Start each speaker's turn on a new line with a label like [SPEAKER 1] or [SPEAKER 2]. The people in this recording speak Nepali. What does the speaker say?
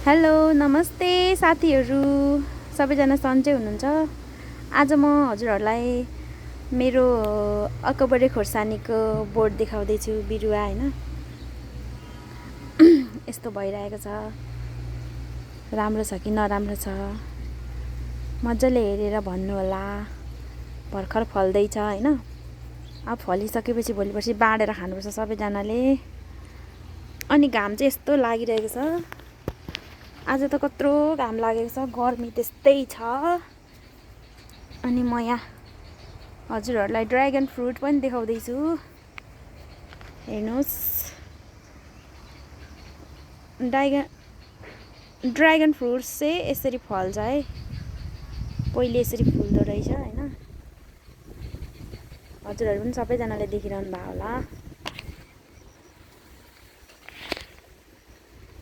[SPEAKER 1] हेलो नमस्ते साथीहरू, सबैजना सन्चै हुनुहुन्छ। आज म हजुरहरूलाई मेरो अकबरे खोर्सानीको बोट देखाउँदैछु, बिरुवा हैन। यस्तो भइरहेको छ, राम्रो छ कि नराम्रो छ मजाले हेरेर भन्नु होला। भर्खर फल्दैछ हैन। अब फलिसकेपछि भोलिपर्सि बाँडेर खानुपर्छ सबैजनाले। अनि घाम चाहिँ यस्तो लागिरहेको छ, आज त कत्रो घाम लागेको छ, गर्मी त्यस्तै छ। अनि म यहाँ हजुरहरूलाई ड्र्यागन फ्रुट पनि देखाउँदैछु, हेर्नुहोस्। ड्र्यागन फ्रुट्स चाहिँ यसरी फल्छ है, पहिले यसरी फुल्दो रहेछ हैन। हजुरहरू पनि सबैजनाले देखिरहनु भएको होला।